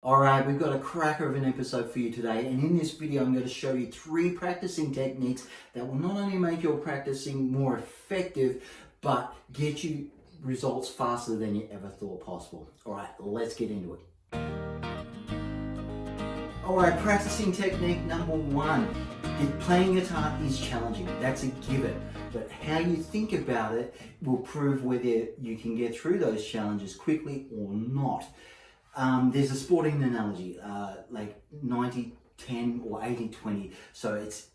Alright, we've got a cracker of an episode for you today, and in this video I'm going to show you 3 practicing techniques that will not only make your practicing more effective, but get you results faster than you ever thought possible. Alright, let's get into it. Alright, practicing technique number 1. Playing guitar is challenging, that's a given, but how you think about it will prove whether you can get through those challenges quickly or not. There's a sporting analogy, like 90-10 or 80-20. So it's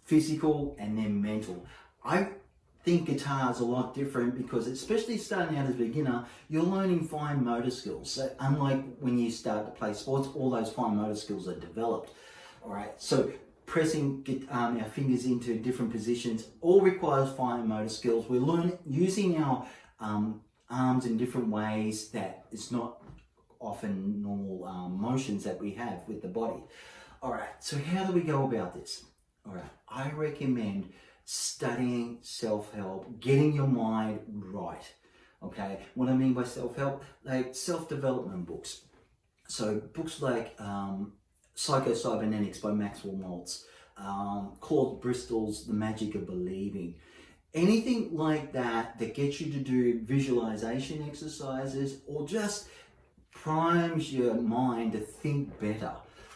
physical and then mental. I think guitar is a lot different because, especially starting out as a beginner, you're learning fine motor skills. So unlike when you start to play sports, all those fine motor skills are developed. All right, so pressing our fingers into different positions all requires fine motor skills. We're using our arms in different ways that it's not often normal motions that we have with the body. All right, so how do we go about this? All right, I recommend studying self-help, getting your mind right. Okay, what I mean by self-help, like self-development books. So books like Psycho-Cybernetics by Maxwell Maltz, Claude Bristol's The Magic of Believing. Anything like that that gets you to do visualization exercises or just primes your mind to think better.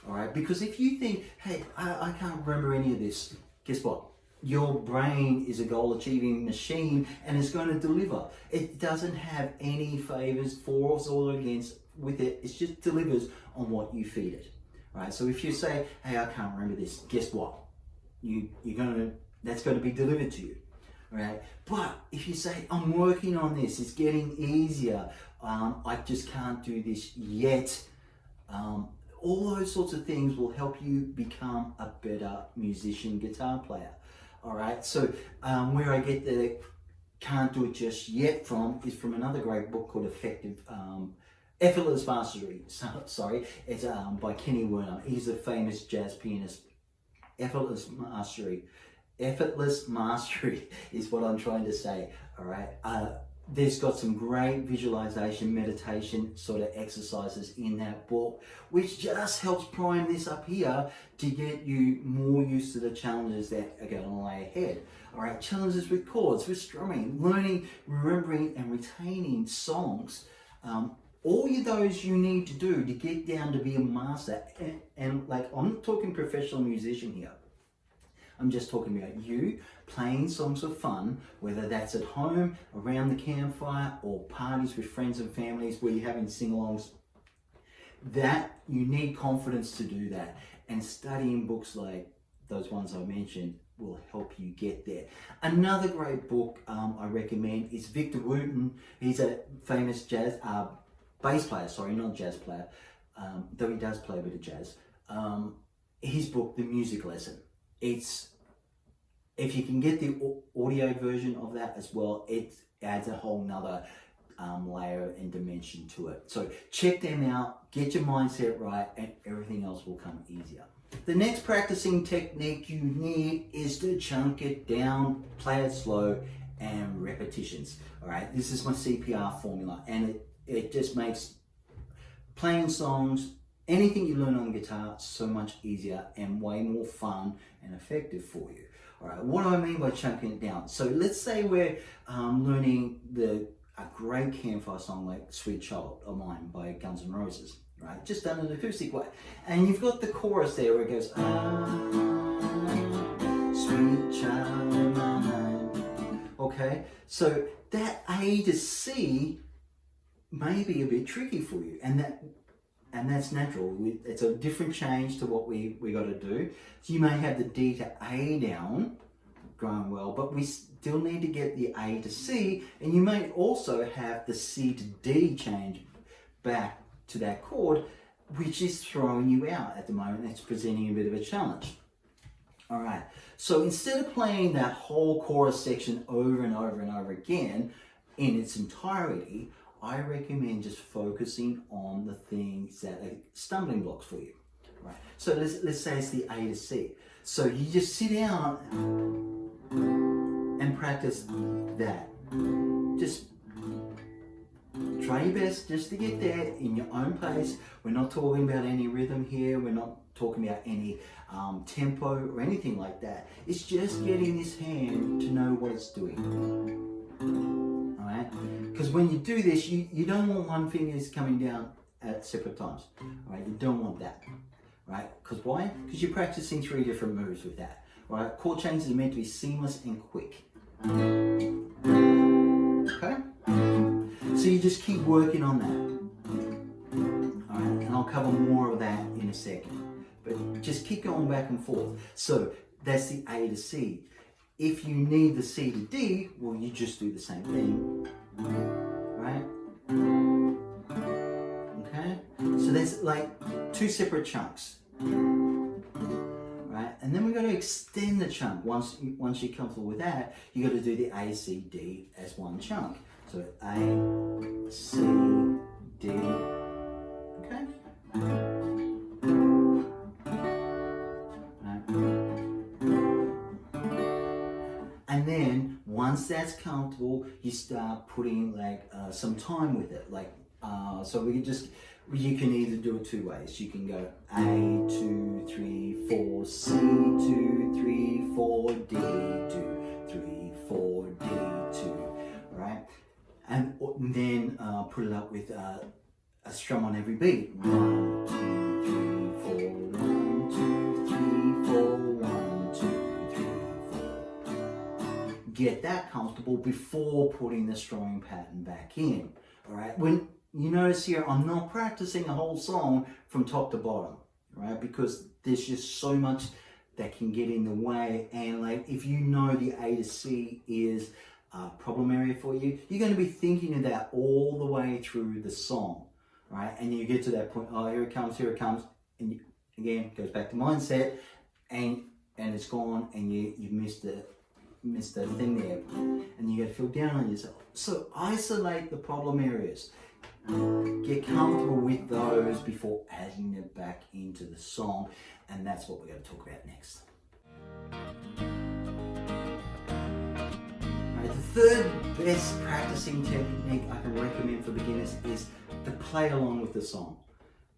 All right, because if you think, hey, I can't remember any of this, guess what? Your brain is a goal-achieving machine and it's going to deliver. It doesn't have any favors, for or against with it. It just delivers on what you feed it. All right, so if you say, hey, I can't remember this, guess what? That's going to be delivered to you. Right? But if you say, I'm working on this, it's getting easier, I just can't do this yet, all those sorts of things will help you become a better musician, guitar player. All right, so where I get the can't do it just yet from is from another great book called Effortless Mastery. Sorry, it's by Kenny Werner. He's a famous jazz pianist. Effortless mastery is what I'm trying to say. All right, there's got some great visualization, meditation sort of exercises in that book, which just helps prime this up here to get you more used to the challenges that are going to lay ahead. All right, challenges with chords, with strumming, learning, remembering, and retaining songs. All of those you need to do to get down to be a master. And like, I'm not talking professional musician here. I'm just talking about you playing songs for fun, whether that's at home, around the campfire, or parties with friends and families where you're having sing-alongs. That you need confidence to do that. And studying books like those ones I mentioned will help you get there. Another great book I recommend is Victor Wooten. He's a famous bass player, sorry, not jazz player, though he does play a bit of jazz. His book, The Music Lesson. If you can get the audio version of that as well, it adds a whole nother layer and dimension to it. So check them out, get your mindset right, and everything else will come easier. The next practicing technique you need is to chunk it down, play it slow, and repetitions. All right, this is my CPR formula, and it just makes playing songs, anything you learn on guitar, so much easier and way more fun and effective for you. All right, what do I mean by chunking it down? So let's say we're learning a great Campfire song like Sweet Child of Mine by Guns N' Roses, right? Just done an acoustic way. And you've got the chorus there where it goes, sweet child of mine. Okay, so that A to C may be a bit tricky for you, and that's natural. It's a different change to what we got to do. So you may have the D to A down, going well, but we still need to get the A to C, and you may also have the C to D change back to that chord, which is throwing you out at the moment. It's presenting a bit of a challenge. All right, so instead of playing that whole chorus section over and over and over again in its entirety, I recommend just focusing on the things that are stumbling blocks for you. Right. So let's say it's the A to C. So you just sit down and practice that. Just try your best just to get there in your own pace. We're not talking about any rhythm here. We're not talking about any tempo or anything like that. It's just getting this hand to know what it's doing. Alright? Because when you do this, you don't want one finger coming down at separate times. Alright? You don't want that. Right? Because why? Because you're practicing 3 different moves with that. Right? Chord changes are meant to be seamless and quick. Okay? So you just keep working on that. Alright, and I'll cover more of that in a second. But just keep going back and forth. So that's the A to C. If you need the C to D, well, you just do the same thing. Right? Okay? So that's like 2 separate chunks. Right? And then we're going to extend the chunk. Once you're comfortable with that, you got to do the A, C, D as one chunk. So A, C, D. Okay? Right. And then once that's comfortable, you start putting like some time with it. Like so you can either do it 2 ways. You can go A, 2, 3, 4, C, 2, 3, 4, D, 2, 3, 4, D, 2, right? And then put it up with a strum on every beat. 1, 2, 3, 4, 1, 2, 3, 4, 1, 2, 3, 4. Get that comfortable before putting the strumming pattern back in. All right. When you notice here, I'm not practicing a whole song from top to bottom, right? Because there's just so much that can get in the way. And like, if you know the A to C is a problem area for you, you're going to be thinking of that all the way through the song, right? And you get to that point, oh, here it comes, and you, again, it goes back to mindset, and it's gone, and you missed the thing there, and you got to feel down on yourself. So isolate the problem areas. Get comfortable with those before adding it back into the song, and that's what we're going to talk about next. Right, the third best practicing technique I can recommend for beginners is to play along with the song.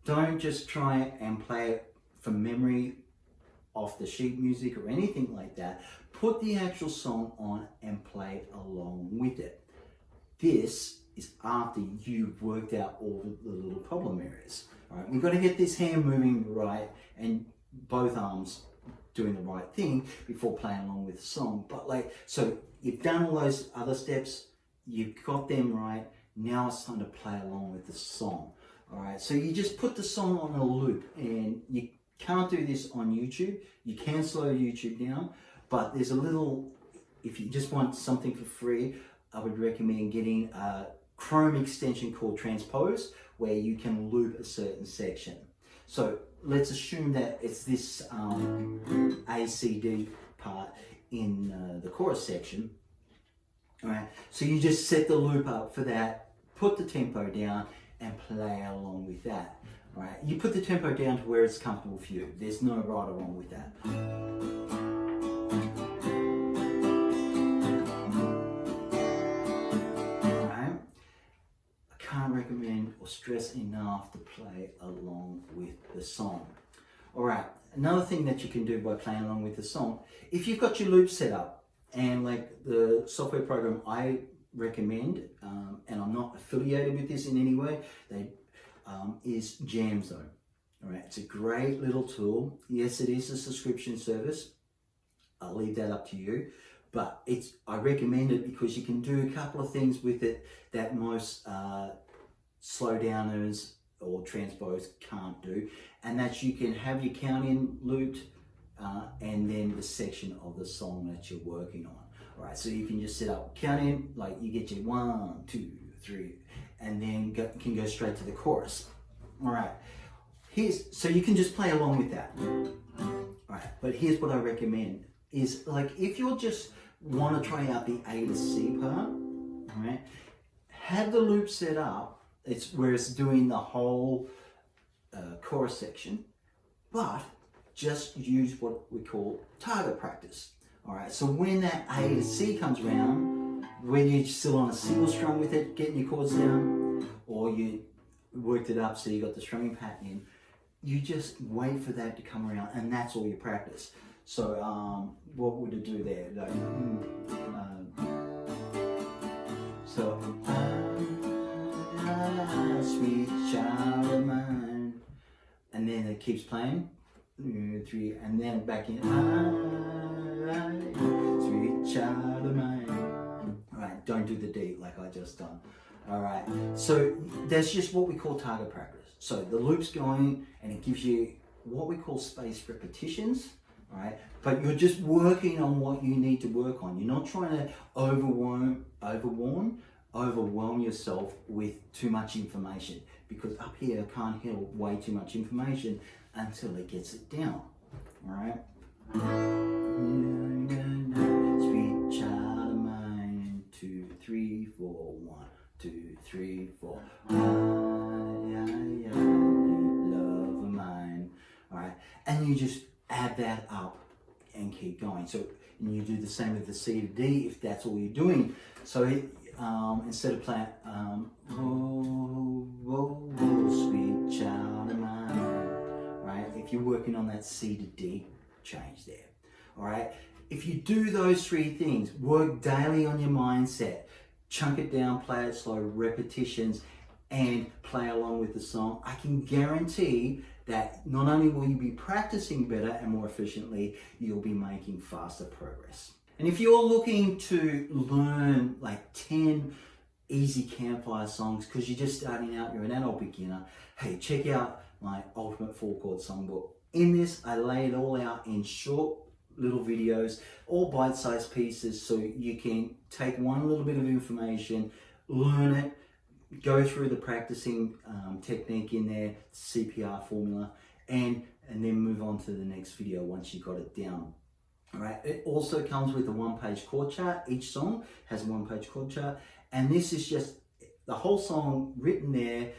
Don't just try and play it from memory off the sheet music or anything like that. Put the actual song on and play along with it. This is after you've worked out all the little problem areas. All right, we've got to get this hand moving right and both arms doing the right thing before playing along with the song. But like, so you've done all those other steps, you've got them right, now it's time to play along with the song. All right, so you just put the song on a loop, and you can't do this on YouTube. You can slow YouTube down, but there's a little, if you just want something for free, I would recommend getting a Chrome extension called Transpose, where you can loop a certain section. So let's assume that it's this A, C, D part in the chorus section. All right, so you just set the loop up for that, put the tempo down, and play along with that. All right, you put the tempo down to where it's comfortable for you. There's no right or wrong with that. Recommend or stress enough to play along with the song. All right, another thing that you can do by playing along with the song, if you've got your loop set up, and like the software program I recommend, and I'm not affiliated with this in any way, is Jam Zone. All right, it's a great little tool. Yes, it is a subscription service. I'll leave that up to you. But I recommend it because you can do a couple of things with it that most slow downers or transpose can't do, and that's you can have your count in looped and then the section of the song that you're working on. All right, so you can just set up count in, like you get your 1, 2, 3, and then can go straight to the chorus. All right, so you can just play along with that. All right, but here's what I recommend is, like, if you just want to try out the A to C part, all right, have the loop set up. It's where it's doing the whole chorus section, but just use what we call target practice. All right, so when that A to C comes around, whether you're still on a single strum with it, getting your chords down, or you worked it up so you got the strumming pattern in. You just wait for that to come around, and that's all you practice. So what would it do there? Like, sweet child of mine, and then it keeps playing, 3, and then back in, sweet child of mine. All right, don't do the D like I just done. All right, so that's just what we call target practice. So the loop's going, and it gives you what we call spaced repetitions. All right, but you're just working on what you need to work on. You're not trying to overwhelm yourself with too much information, because up here I can't handle way too much information until it gets it down. All right. Sweet child of mine, 2, 3, 4, 1, 2, 3, 4. Love of mine. All right, and you just add that up and keep going. So, and you do the same with the C to D if that's all you're doing. So instead of playing sweet child of mine, right? If you're working on that C to D change there, all right? If you do those 3 things, work daily on your mindset, chunk it down, play it slow, repetitions, and play along with the song, I can guarantee that not only will you be practicing better and more efficiently, you'll be making faster progress. And if you're looking to learn like 10 easy Campfire songs because you're just starting out, you're an adult beginner, hey, check out my Ultimate 4-Chord Songbook. In this, I lay it all out in short little videos, all bite-sized pieces, so you can take one little bit of information, learn it, go through the practicing technique in there, CPR formula, and then move on to the next video once you got it down. All right. It also comes with a 1-page chord chart. Each song has a 1-page chord chart, and this is just the whole song written there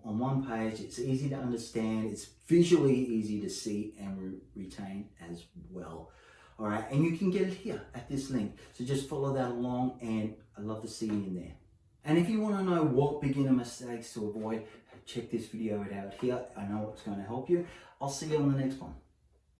on 1 page. It's easy to understand. It's visually easy to see and retain as well. All right, and you can get it here at this link. So just follow that along, and I'd love to see you in there. And if you want to know what beginner mistakes to avoid, check this video out here. I know it's going to help you. I'll see you on the next one.